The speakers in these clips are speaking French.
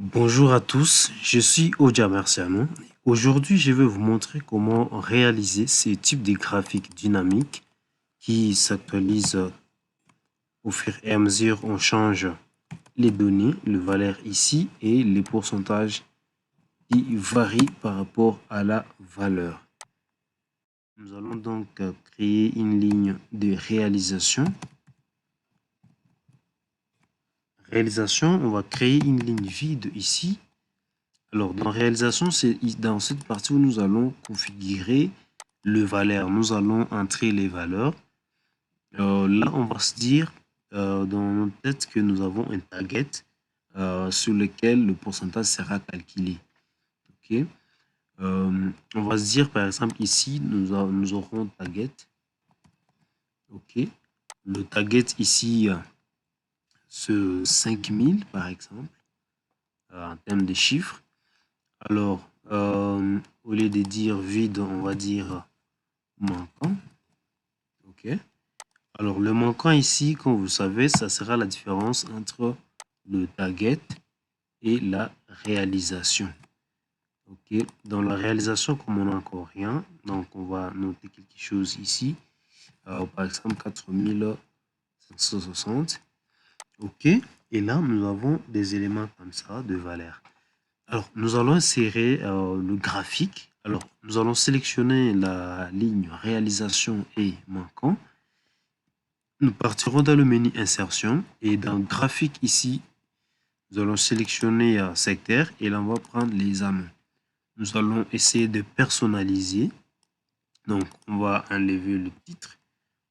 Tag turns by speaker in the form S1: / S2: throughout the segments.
S1: Bonjour à tous, je suis Odia Marciano. Aujourd'hui, je vais vous montrer comment réaliser ces types de graphiques dynamiques qui s'actualisent au fur et à mesure. On change les données, le valeur ici et les pourcentages qui varient par rapport à la valeur. Nous allons donc créer une ligne de réalisation. On va créer une ligne vide ici. Alors, dans réalisation, c'est dans cette partie où nous allons configurer le valeur. Nous allons entrer les valeurs. Là, on va se dire dans notre tête que nous avons un target sur lequel le pourcentage sera calculé. Ok. On va se dire, par exemple, ici, nous aurons target. Ok. Le target ici, ce 5000, par exemple, en termes de chiffres. Alors, au lieu de dire vide, on va dire manquant. OK. Alors, le manquant ici, comme vous savez, ça sera la différence entre le target et la réalisation. OK. Dans la réalisation, comme on n'a encore rien, donc on va noter quelque chose ici. Par exemple, 4560. OK. Et là, nous avons des éléments comme ça de valeur. Alors, nous allons insérer le graphique. Alors, nous allons sélectionner la ligne réalisation et manquant. Nous partirons dans le menu insertion et dans graphique ici, nous allons sélectionner secteur et là, on va prendre les amont. Nous allons essayer de personnaliser. Donc, on va enlever le titre.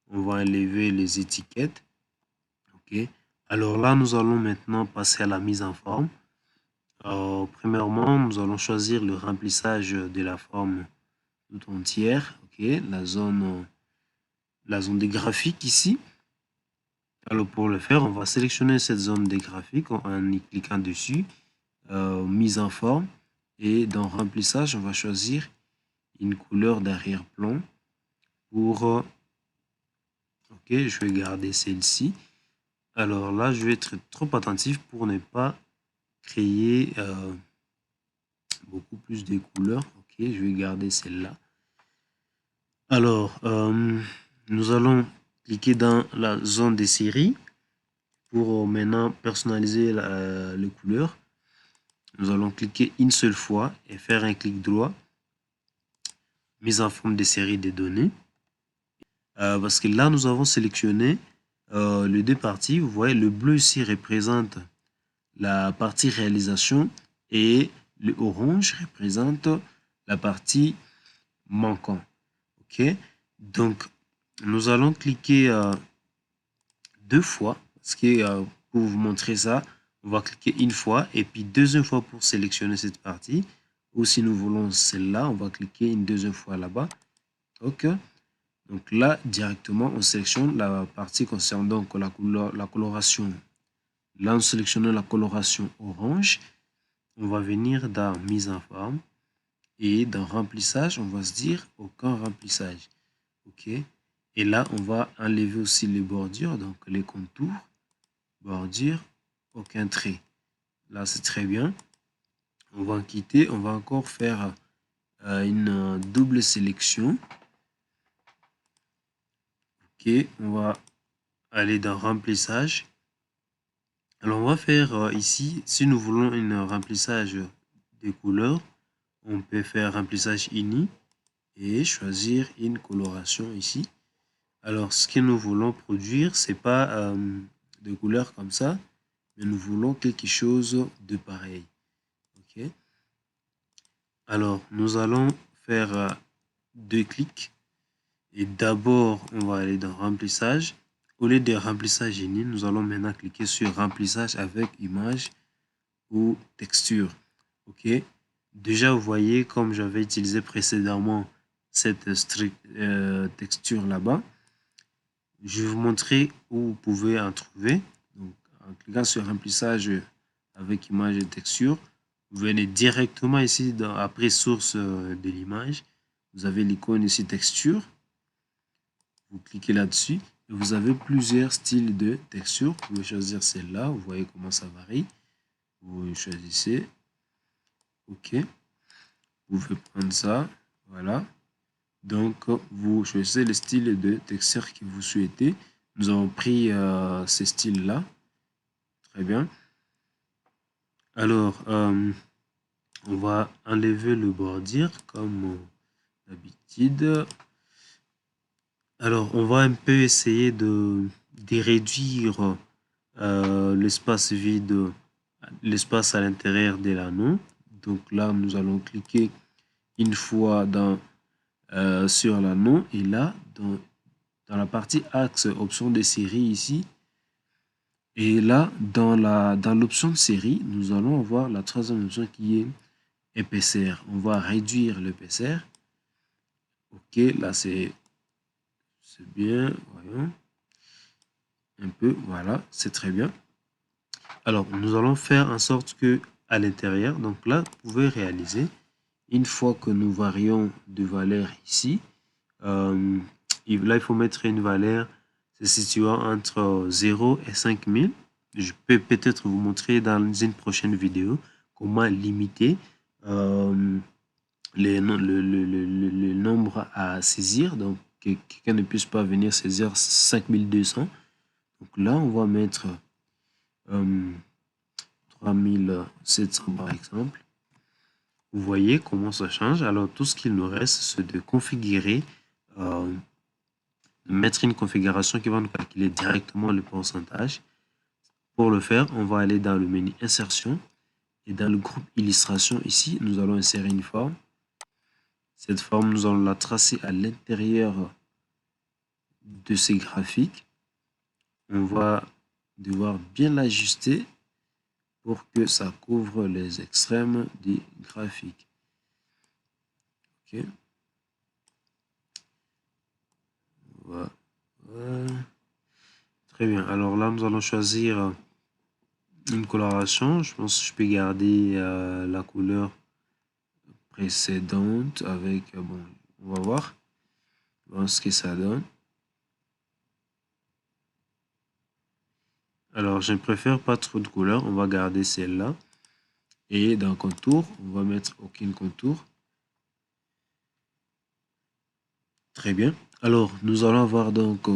S1: On va enlever les étiquettes. OK. Alors là, nous allons maintenant passer à la mise en forme. Premièrement, nous allons choisir le remplissage de la forme tout entière, ok, la zone des graphiques ici. Alors pour le faire, on va sélectionner cette zone des graphiques en y cliquant dessus, mise en forme, et dans remplissage, on va choisir une couleur d'arrière-plan pour, ok, je vais garder celle-ci. Alors là, je vais être trop attentif pour ne pas créer beaucoup plus de couleurs. Ok, je vais garder celle-là. Alors, nous allons cliquer dans la zone des séries pour maintenant personnaliser les couleurs. Nous allons cliquer une seule fois et faire un clic droit. Mise en forme des séries des données. Parce que là, nous avons sélectionné les deux parties. Vous voyez, le bleu ici représente la partie réalisation et le orange représente la partie manquant. OK? Donc, nous allons cliquer deux fois, parce que pour vous montrer ça, on va cliquer une fois et puis deuxième fois pour sélectionner cette partie. Ou si nous voulons celle-là, on va cliquer une deuxième fois là-bas. OK. Donc là, directement, on sélectionne la partie concernant donc la coloration. Là, on sélectionne la coloration orange. On va venir dans mise en forme. Et dans remplissage, on va se dire aucun remplissage. OK. Et là, on va enlever aussi les bordures, donc les contours, bordure, aucun trait. Là, c'est très bien. On va en quitter. On va encore faire une double sélection. OK. On va aller dans remplissage. Alors, on va faire ici, si nous voulons un remplissage des couleurs, on peut faire remplissage uni et choisir une coloration ici. Alors, ce que nous voulons produire, c'est pas de couleurs comme ça, mais nous voulons quelque chose de pareil. OK. Alors, nous allons faire deux clics. Et d'abord, on va aller dans remplissage. Au lieu de remplissage uni, nous allons maintenant cliquer sur remplissage avec image ou texture. OK. Déjà, vous voyez, comme j'avais utilisé précédemment cette texture là-bas, je vais vous montrer où vous pouvez en trouver. Donc, en cliquant sur remplissage avec image et texture, vous venez directement ici après source de l'image. Vous avez l'icône ici texture. Vous cliquez là-dessus et vous avez plusieurs styles de texture. Vous pouvez choisir celle-là. Vous voyez comment ça varie. vous choisissez. OK. Vous pouvez prendre ça. Voilà. Donc, vous choisissez le style de texture que vous souhaitez. Nous avons pris ce style-là. Très bien. Alors, on va enlever le bordir comme d'habitude. Alors, on va un peu essayer de réduire l'espace vide, l'espace à l'intérieur de l'anneau. Donc là, nous allons cliquer une fois sur l'anneau et là, dans la partie axe, option de série ici. Et là, dans l'option de série, nous allons avoir la troisième option qui est épaisseur. On va réduire l'épaisseur. OK, là c'est bien, voyons. Un peu, voilà, c'est très bien. Alors, nous allons faire en sorte que à l'intérieur, donc là, vous pouvez réaliser, une fois que nous varions de valeur ici, là, il faut mettre une valeur se situant entre 0 et 5000. Je peux peut-être vous montrer dans une prochaine vidéo comment limiter le nombre à saisir, donc que quelqu'un ne puisse pas venir saisir 5200. Donc là, on va mettre 3700 par exemple. Vous voyez comment ça change. Alors, tout ce qu'il nous reste, c'est de configurer, de mettre une configuration qui va nous calculer directement le pourcentage. Pour le faire, on va aller dans le menu Insertion et dans le groupe Illustration, ici, nous allons insérer une forme. Cette forme, nous allons la tracer à l'intérieur de ces graphiques. On va devoir bien l'ajuster pour que ça couvre les extrêmes des graphiques. OK. Voilà. Très bien. Alors là, nous allons choisir une coloration. Je pense que je peux garder la couleur précédente avec... bon, on va voir ce que ça donne. Alors, je ne préfère pas trop de couleurs. On va garder celle-là. Et dans contour, on va mettre aucun contour. Très bien. Alors, nous allons voir donc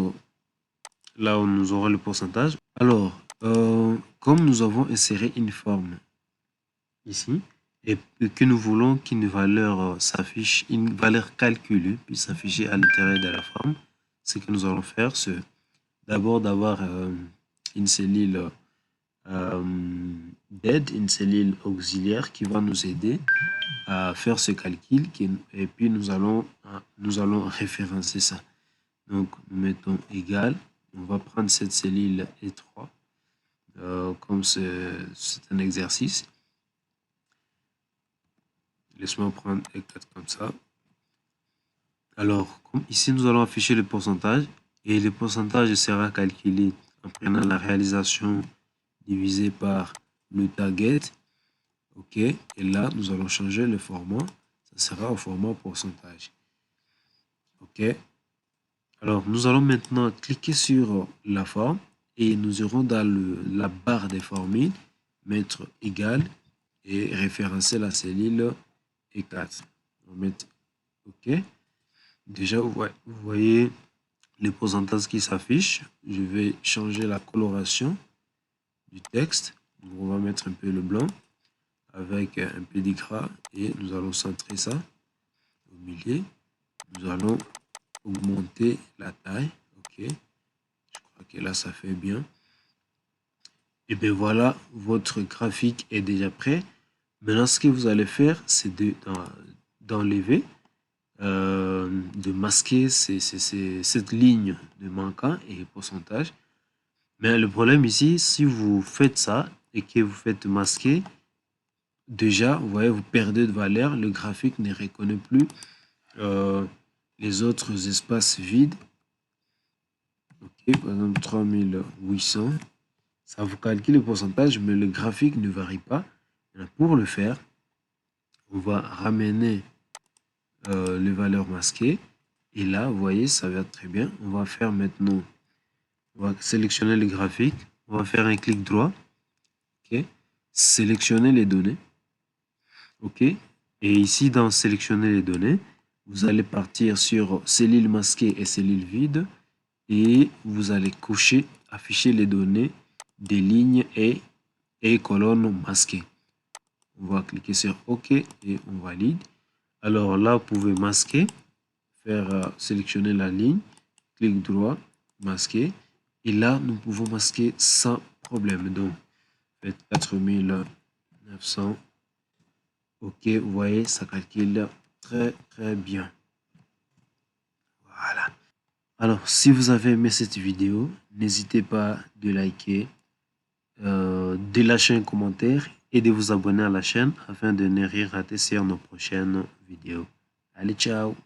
S1: là où nous aurons le pourcentage. Alors, comme nous avons inséré une forme ici, et que nous voulons qu'une valeur s'affiche, une valeur calculée puisse s'afficher à l'intérieur de la forme, ce que nous allons faire, c'est d'abord d'avoir une cellule d'aide, une cellule auxiliaire qui va nous aider à faire ce calcul et puis nous allons référencer ça. Donc, nous mettons égal, on va prendre cette cellule E3 comme c'est un exercice. Laisse-moi prendre E4 comme ça. Alors, comme ici, nous allons afficher le pourcentage et le pourcentage sera calculé en prenant la réalisation divisé par le target. OK. Et là, nous allons changer le format. Ça sera au format pourcentage. OK. Alors, nous allons maintenant cliquer sur la forme et nous irons dans la barre des formules, mettre égal et référencer la cellule E4. On va mettre OK. Déjà, vous voyez les pourcentages qui s'affichent. Je vais changer la coloration du texte. Donc, on va mettre un peu le blanc avec un peu de gras et nous allons centrer ça au milieu. Nous allons augmenter la taille. OK. Je crois que là, ça fait bien. Et bien voilà, votre graphique est déjà prêt. Maintenant, ce que vous allez faire, c'est d'enlever, de masquer cette ligne de manquant et pourcentage. Mais le problème ici, si vous faites ça et que vous faites masquer, déjà, vous voyez, vous perdez de valeur. Le graphique ne reconnaît plus les autres espaces vides. OK, par exemple 3800. Ça vous calcule le pourcentage, mais le graphique ne varie pas. Pour le faire, on va ramener les valeurs masquées. Et là, vous voyez, ça va très bien. On va faire maintenant, on va sélectionner le graphique. On va faire un clic droit. OK. sélectionner les données. OK. Et ici, dans sélectionner les données, vous allez partir sur cellule masquée et cellule vide et vous allez cocher afficher les données des lignes et colonnes masquées. On va cliquer sur OK et on valide. Alors là, vous pouvez masquer, faire sélectionner la ligne, clic droit, masquer. Et là, nous pouvons masquer sans problème. Donc, faites 4900. OK, vous voyez, ça calcule très bien. Voilà. Alors, si vous avez aimé cette vidéo, n'hésitez pas de liker, de lâcher un commentaire et de vous abonner à la chaîne afin de ne rien rater sur nos prochaines vidéos. Allez, ciao!